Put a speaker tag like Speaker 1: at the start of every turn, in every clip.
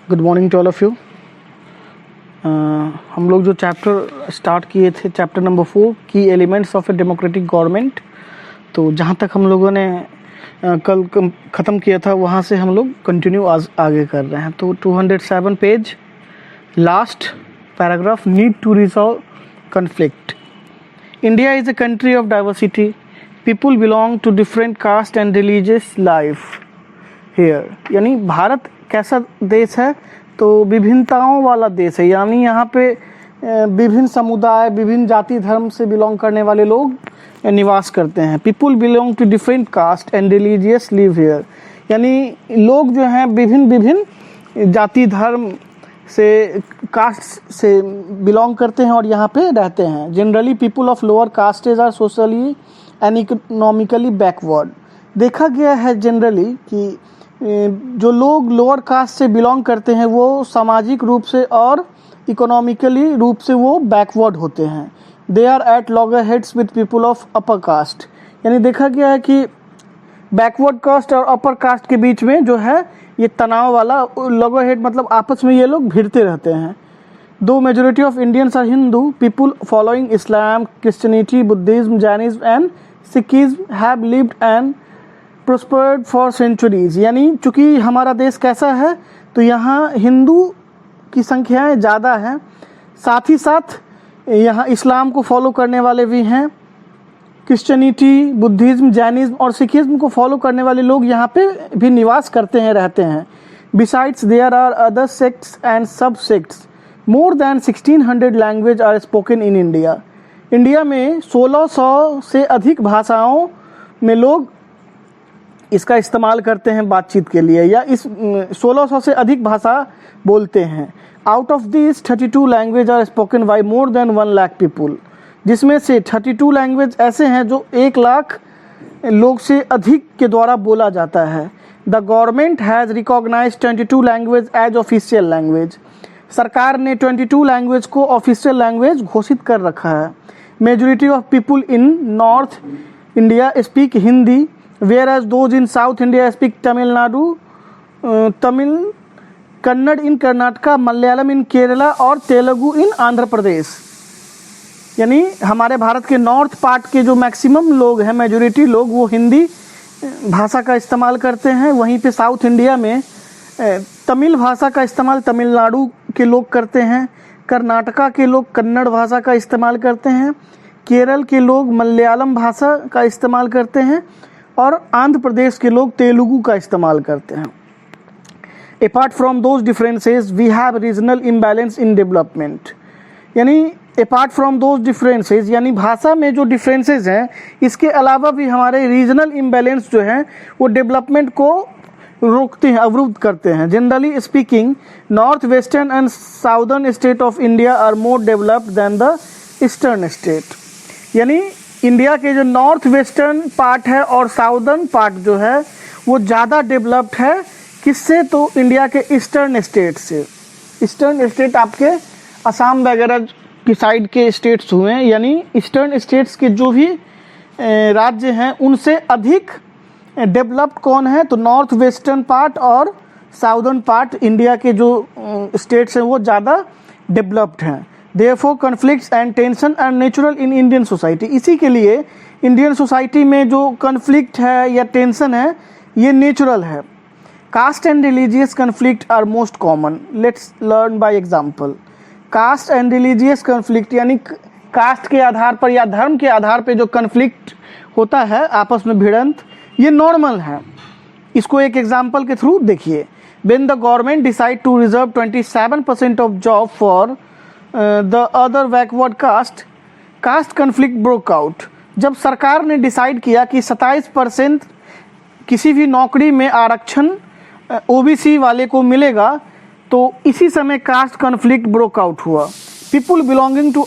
Speaker 1: Good morning to all of you. हम लोग जो चैप्टर स्टार्ट किए थे, चैप्टर नंबर 4, की elements of a democratic government, तो जहाँ तक हम लोगों ने कल ख़त्म किया था वहाँ से हम लोग कंटिन्यू आगे कर रहे हैं। तो 207 page, last paragraph, need to resolve conflict. India is a country of diversity, people belong to different caste and religious life here. यानी भारत कैसा देश है? तो विभिन्नताओं वाला देश है, यानी यहाँ पे विभिन्न समुदाय, विभिन्न जाति धर्म से बिलोंग करने वाले लोग निवास करते हैं। People belong to different caste and religious live here, यानी लोग जो हैं विभिन्न जाति धर्म से, कास्ट से बिलोंग करते हैं और यहाँ पे रहते हैं। Generally people of lower castes are socially and economically backward. देखा गया है जनरली कि जो लोग लोअर कास्ट से बिलोंग करते हैं वो सामाजिक रूप से और इकोनॉमिकली रूप से वो बैकवर्ड होते हैं। They are at loggerheads with people of upper caste, यानी देखा गया है कि बैकवर्ड कास्ट और अपर कास्ट के बीच में जो है ये तनाव वाला, लॉगर हेड मतलब आपस में ये लोग भिड़ते रहते हैं। दो majority of Indians are Hindu, people following Islam, Christianity, Buddhism, Jainism and Sikhism have lived and prospered for centuries. यानी चूँकि हमारा देश कैसा है तो यहाँ हिंदू की संख्याएं ज़्यादा हैं, साथ ही साथ यहाँ इस्लाम को फॉलो करने वाले भी हैं, क्रिश्चियनिटी, बुद्धिज्म, जैनिज्म और सिखिज्म को फॉलो करने वाले लोग यहाँ पे भी निवास करते हैं, रहते हैं। Besides there are other sects and sub sects, more than 1600 language are spoken in India. India में 1600 से अधिक भाषाओं में लोग इसका इस्तेमाल करते हैं बातचीत के लिए, या इस 1600 से अधिक भाषा बोलते हैं। Out of this 32 language are spoken by more than 1 lakh people, जिसमें से 32 लैंग्वेज ऐसे हैं जो 1 लाख लोग से अधिक के द्वारा बोला जाता है। The government has recognise 22 language as official language. सरकार ने 22 लैंग्वेज को ऑफिशियल लैंग्वेज घोषित कर रखा है। Majority of people in North India speak Hindi, whereas those in South India speak Tamil Nadu, Tamil, Kannada in Karnataka, Malayalam in Kerala और तेलुगु इन आंध्र प्रदेश। यानी हमारे भारत के नॉर्थ पार्ट के जो मैक्सिमम लोग हैं, मेजोरिटी लोग, वो हिंदी भाषा का इस्तेमाल करते हैं। वहीं पे साउथ इंडिया में तमिल भाषा का इस्तेमाल तमिलनाडु के लोग करते हैं, कर्नाटका के लोग कन्नड़ भाषा का इस्तेमाल करते हैं, केरल के लोग मलयालम भाषा का इस्तेमाल करते हैं और आंध्र प्रदेश के लोग तेलुगु का इस्तेमाल करते हैं। Apart from those differences we have regional imbalance in development. यानी अपार्ट फ्रॉम दोज डिफरेंसेस, यानी भाषा में जो डिफरेंसेस हैं, इसके अलावा भी हमारे रीजनल इम्बैलेंस जो हैं वो डेवलपमेंट को रोकते हैं, अवरुद्ध करते हैं। Generally speaking, north western and southern state of India are more developed than the eastern state. यानी इंडिया के जो नॉर्थ वेस्टर्न पार्ट है और साउदर्न पार्ट जो है वो ज़्यादा डेवलप्ड है। किससे? तो इंडिया के ईस्टर्न स्टेट से। ईस्टर्न स्टेट आपके असम वगैरह की साइड के स्टेट्स हुए हैं, यानी ईस्टर्न स्टेट्स के जो भी राज्य हैं उनसे अधिक डेवलप्ड कौन है? तो नॉर्थ वेस्टर्न पार्ट और साउदर्न पार्ट इंडिया के जो स्टेट्स हैं वो ज़्यादा डेवलप्ड हैं। Therefore conflicts and tension are natural in Indian society। इसी के लिए इंडियन सोसाइटी में जो कन्फ्लिक्ट है या टेंशन है ये नेचुरल है। Caste and religious conflict are most common. Let's learn by example. Caste and religious conflict, यानी कास्ट के आधार पर या धर्म के आधार पर जो कन्फ्लिक्ट होता है, आपस में भिड़ंत, ये नॉर्मल है। इसको एक एग्जाम्पल के थ्रू देखिए। When the government decide to reserve 27% of job for the other backward caste conflict broke out. जब सरकार ने डिसाइड किया कि 27% किसी भी नौकरी में आरक्षण ओबीसी वाले को मिलेगा, तो इसी समय कास्ट कन्फ्लिक्ट ब्रोक आउट हुआ। People belonging to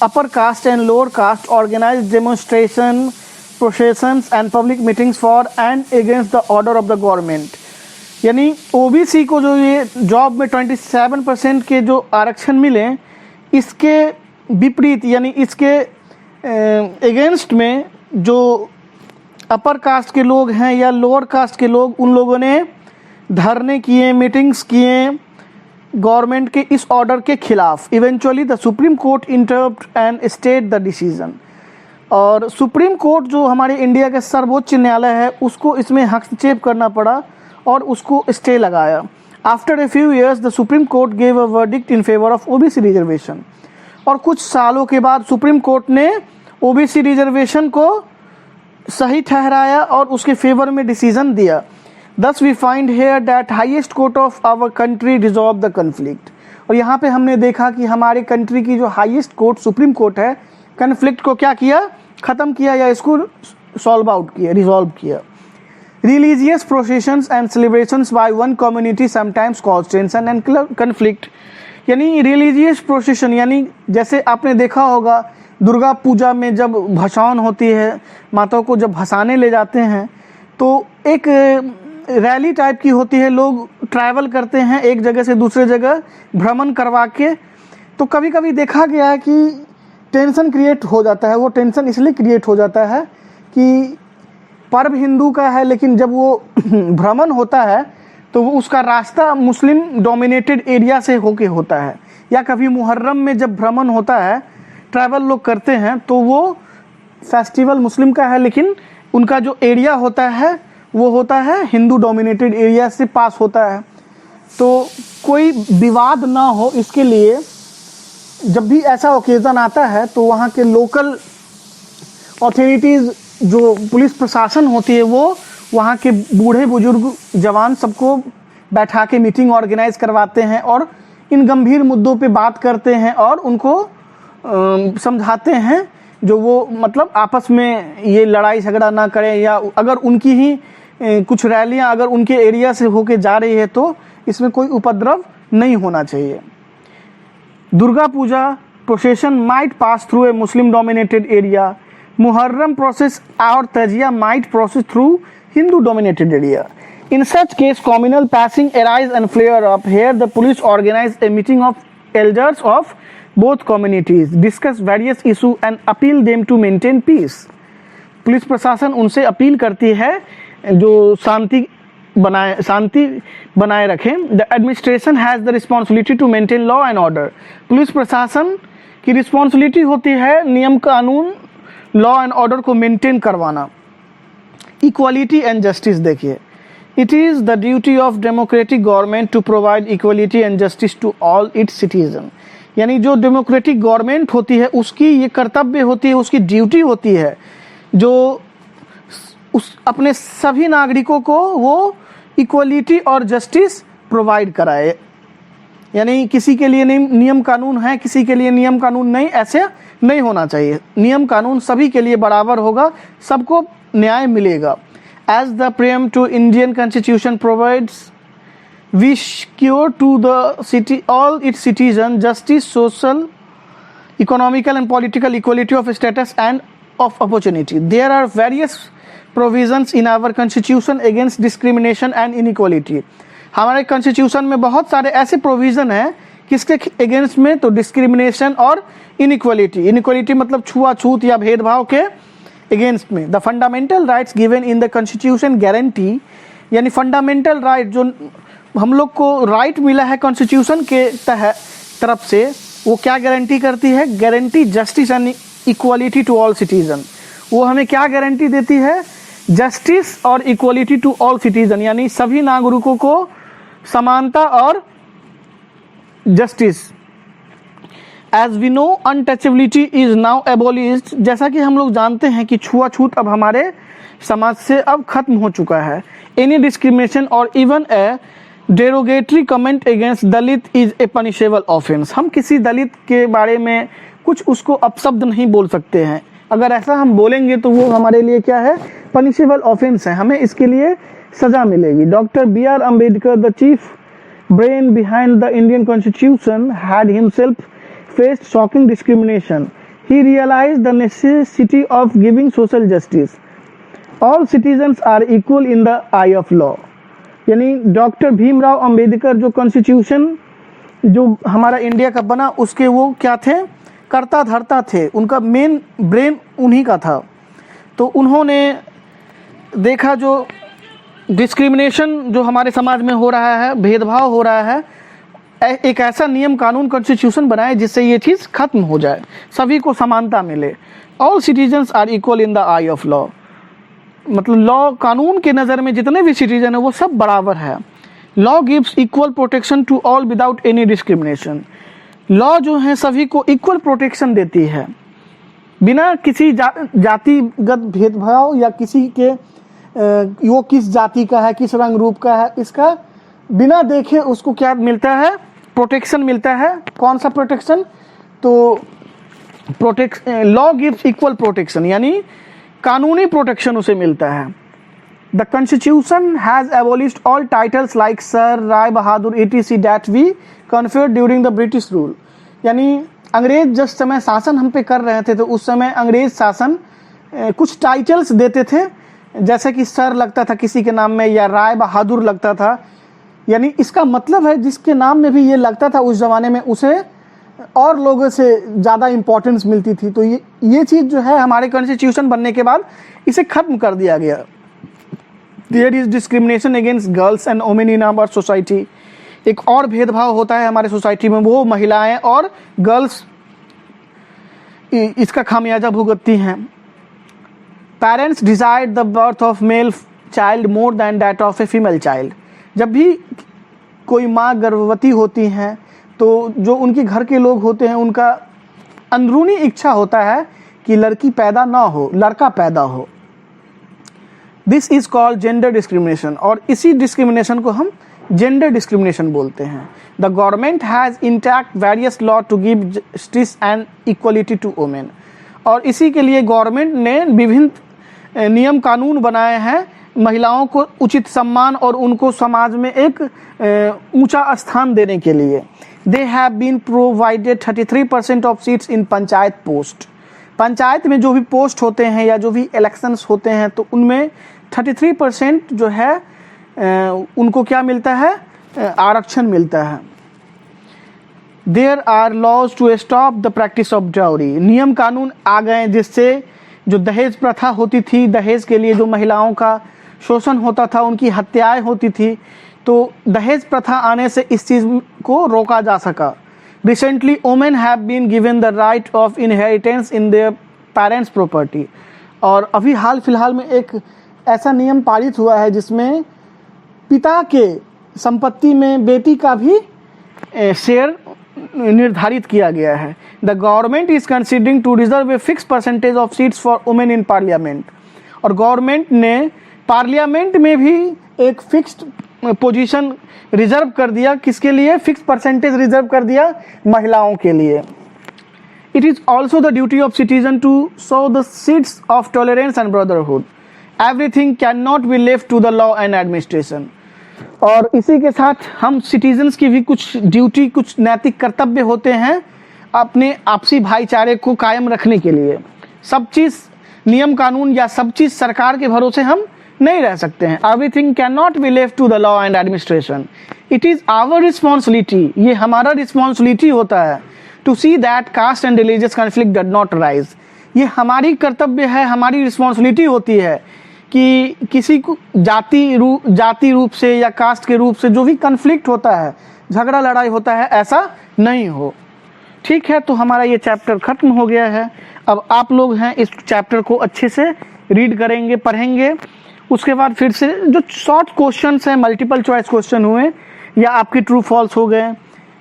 Speaker 1: upper caste and lower caste organise demonstration, processions and public meetings for and against the order of the government. यानी ओबीसी को जो ये जॉब में 27% के जो आरक्षण मिले, इसके विपरीत यानी इसके अगेंस्ट में जो अपर कास्ट के लोग हैं या लोअर कास्ट के लोग, उन लोगों ने धरने किए, मीटिंग्स किए, गवर्नमेंट के इस ऑर्डर के खिलाफ। Eventually the supreme court interrupt and state the decision. और सुप्रीम कोर्ट जो हमारे इंडिया का सर्वोच्च न्यायालय है उसको इसमें हस्तक्षेप करना पड़ा और उसको स्टे लगाया। After a few years the supreme court gave a verdict in favour of OBC reservation. और कुछ सालों के बाद सुप्रीम कोर्ट ने ओबीसी रिजर्वेशन को सही ठहराया और उसके फेवर में डिसीजन दिया। Thus we find here that highest court of our country resolved the conflict। और यहाँ पे हमने देखा कि हमारे कंट्री की जो हाईएस्ट कोर्ट सुप्रीम कोर्ट है कन्फ्लिक्ट को क्या किया, ख़त्म किया या इसको सॉल्व आउट किया, रिजॉल्व किया। Religious processions and celebrations by one community sometimes cause tension and conflict. यानी रिलीजियस प्रोसेशन यानी जैसे आपने देखा होगा दुर्गा पूजा में जब भसावन होती है, माताओं को जब भसाने ले जाते हैं तो एक रैली टाइप की होती है, लोग ट्रैवल करते हैं एक जगह से दूसरे जगह भ्रमण करवा के। तो कभी कभी देखा गया है कि टेंशन क्रिएट हो जाता है। वो टेंशन इसलिए क्रिएट हो जाता है कि पर्व हिंदू का है लेकिन जब वो भ्रमण होता है तो वो उसका रास्ता मुस्लिम डोमिनेटेड एरिया से होके होता है। या कभी मुहर्रम में जब भ्रमण होता है, ट्रैवल लोग करते हैं तो वो फेस्टिवल मुस्लिम का है लेकिन उनका जो एरिया होता है वो होता है हिंदू डोमिनेटेड एरिया से पास होता है। तो कोई विवाद ना हो इसके लिए जब भी ऐसा ओकेज़न आता है तो वहाँ के लोकल अथॉरिटीज़ जो पुलिस प्रशासन होती है वो वहाँ के बूढ़े बुजुर्ग जवान सबको बैठा के मीटिंग ऑर्गेनाइज करवाते हैं और इन गंभीर मुद्दों पे बात करते हैं और उनको समझाते हैं जो वो मतलब आपस में ये लड़ाई झगड़ा ना करें, या अगर उनकी ही कुछ रैलियां अगर उनके एरिया से होके जा रही है तो इसमें कोई उपद्रव नहीं होना चाहिए। Durga Puja procession might pass through a Muslim dominated area. Muharram process और tazia might process through Hindu dominated area. In such case, communal passing arise and flare up. Here, the police organize a meeting of elders of both communities, discuss various issues and appeal them to maintain peace. Police प्रशासन उनसे appeal करती है जो शांति बनाए रखें। The administration has the responsibility to maintain law and order. Police प्रशासन की responsibility होती है नियम कानून लॉ एंड ऑर्डर को मेंटेन करवाना। इक्वालिटी एंड जस्टिस देखिए, It is the duty of democratic government to provide equality and justice to all its citizens। यानी जो डेमोक्रेटिक गवर्नमेंट होती है उसकी ये कर्तव्य होती है, उसकी ड्यूटी होती है जो उस अपने सभी नागरिकों को वो इक्वलिटी और जस्टिस प्रोवाइड कराए। यानी किसी के लिए नियम कानून है, किसी के लिए नियम कानून नहीं, ऐसे नहीं होना चाहिए। नियम कानून सभी के लिए बराबर होगा, सबको न्याय मिलेगा। As the preamble to Indian Constitution provides, we secure to the city all its citizens justice, social, economical and political equality of status and of opportunity. There are various provisions in our constitution against discrimination and inequality। हमारे constitution में बहुत सारे ऐसे provision हैं किसके against में, तो discrimination और inequality। inequality मतलब छुआछूत या भेदभाव के अगेंस्ट में। The fundamental rights given in the constitution guarantee, यानी फंडामेंटल राइट जो हम लोग को राइट मिला है कॉन्स्टिट्यूशन के तरफ से, वो क्या गारंटी करती है? Guarantee justice and equality to all citizen. वो हमें क्या गारंटी देती है? जस्टिस और इक्वालिटी टू ऑल सिटीजन, यानी सभी नागरिकों को समानता और justice. As we know, untouchability is now abolished। जैसा कि हम लोग जानते हैं कि छुआछूत अब हमारे समाज से अब खत्म हो चुका है। Any discrimination or even a derogatory comment against Dalit is a punishable offense। हम किसी दलित के बारे में कुछ उसको अपशब्द नहीं बोल सकते हैं। अगर ऐसा हम बोलेंगे तो वो हमारे लिए क्या है? पनिशेबल ऑफेंस है, हमें इसके लिए सजा मिलेगी। Doctor B.R. Ambedkar, the chief brain behind the Indian constitution, had himself faced shocking discrimination. He realized the necessity of giving social justice. All citizens are equal in the eye of law। यानी doctor Bhimrao Ambedkar जो constitution जो हमारा India का बना उसके वो क्या थे? कर्ता धर्ता थे, उनका मेन ब्रेन उन्हीं का था। तो उन्होंने देखा जो डिस्क्रिमिनेशन जो हमारे समाज में हो रहा है, भेदभाव हो रहा है, एक ऐसा नियम कानून कॉन्स्टिट्यूशन बनाए जिससे ये चीज़ खत्म हो जाए, सभी को समानता मिले। All citizens are equal in the eye of law, मतलब लॉ, कानून के नज़र में जितने भी सिटीजन है वो सब बराबर है। Law gives equal protection to all without any discrimination, law जो है सभी को इक्वल प्रोटेक्शन देती है बिना किसी जातिगत भेदभाव या किसी के वो किस जाति का है, किस रंग रूप का है, इसका बिना देखे उसको क्या मिलता है, प्रोटेक्शन मिलता है। कौन सा प्रोटेक्शन? तो लॉ गिव्स इक्वल प्रोटेक्शन, यानी कानूनी प्रोटेक्शन उसे मिलता है। The constitution has abolished all titles like sir, Rai Bahadur etc that we conferred during the British rule, यानी अंग्रेज जिस समय शासन हम पे कर रहे थे तो उस समय अंग्रेज शासन कुछ टाइटल्स देते थे, जैसे कि सर लगता था किसी के नाम में या राय बहादुर लगता था, यानी इसका मतलब है जिसके नाम में भी ये लगता था उस ज़माने में उसे और लोगों से ज़्यादा इम्पोर्टेंस मिलती थी। तो ये चीज़ जो है हमारे कॉन्स्टिट्यूशन बनने के बाद इसे ख़त्म कर दिया गया। There is discrimination against girls and women in our society, एक और भेदभाव होता है हमारे सोसाइटी में, वो महिलाएं और गर्ल्स इसका खामियाजा भुगतती हैं। Parents Dzire the birth of male child more than that of a female child, जब भी कोई माँ गर्भवती होती हैं तो जो उनके घर के लोग होते हैं उनका अंदरूनी इच्छा होता है कि लड़की पैदा ना हो, लड़का पैदा हो। This is called gender discrimination, और इसी डिस्क्रिमिनेशन को हम जेंडर डिस्क्रिमिनेशन बोलते हैं। The government has enacted various law to give justice and equality to women, और इसी के लिए गवर्नमेंट ने विभिन्न नियम कानून बनाए हैं महिलाओं को उचित सम्मान और उनको समाज में एक ऊंचा स्थान देने के लिए। They have been provided 33% of seats in panchayat post, panchayat में जो भी पोस्ट होते हैं या जो भी इलेक्शंस होते हैं तो उनमें 33% जो है उनको क्या मिलता है, आरक्षण मिलता है। There are laws to stop the practice of dowry, नियम कानून आ गए जिससे जो दहेज प्रथा होती थी, दहेज के लिए जो महिलाओं का शोषण होता था, उनकी हत्याएं होती थी, तो दहेज प्रथा आने से इस चीज़ को रोका जा सका। Recently women have been given the right of inheritance in their parents property, और अभी हाल फिलहाल में एक ऐसा नियम पारित हुआ है जिसमें पिता के संपत्ति में बेटी का भी शेयर निर्धारित किया गया है। The government is considering to reserve a fix percentage of seats for women in parliament, और गवर्नमेंट ने पार्लियामेंट में भी एक फिक्स्ड पोजीशन रिजर्व कर दिया, किसके लिए? फिक्स परसेंटेज रिजर्व कर दिया महिलाओं के लिए। It is also the duty of citizen to sow the seeds of tolerance and brotherhood, everything can not be left to the law and administration, और इसी के साथ हम सिटीजन्स की भी कुछ ड्यूटी, कुछ नैतिक कर्तव्य होते हैं अपने आपसी भाईचारे को कायम रखने के लिए। सब चीज़ नियम कानून या सब चीज़ सरकार के भरोसे हम नहीं रह सकते हैं। Everything can not be left to the law and administration, it is our responsibility, ये हमारा रिस्पॉन्सिबिलिटी होता है to see that caste and religious conflict did not rise, ये हमारी कर्तव्य है, हमारी रिस्पॉन्सिबिलिटी होती है कि किसी को जाति रूप से या कास्ट के रूप से जो भी कन्फ्लिक्ट होता है, झगड़ा लड़ाई होता है, ऐसा नहीं हो। ठीक है, तो हमारा ये चैप्टर ख़त्म हो गया है। अब आप लोग हैं इस चैप्टर को अच्छे से रीड करेंगे, पढ़ेंगे, उसके बाद फिर से जो शॉर्ट क्वेश्चंस हैं, मल्टीपल चॉइस क्वेश्चन हुए या आपकी ट्रू फॉल्स हो गए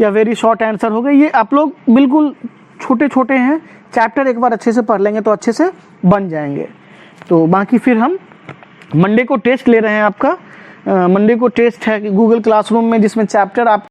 Speaker 1: या वेरी शॉर्ट आंसर हो गए, ये आप लोग बिल्कुल छोटे छोटे हैं, चैप्टर एक बार अच्छे से पढ़ लेंगे तो अच्छे से बन जाएंगे। तो बाकी फिर हम मंडे को टेस्ट ले रहे हैं आपका, मंडे को टेस्ट है गूगल क्लासरूम में जिसमें चैप्टर आप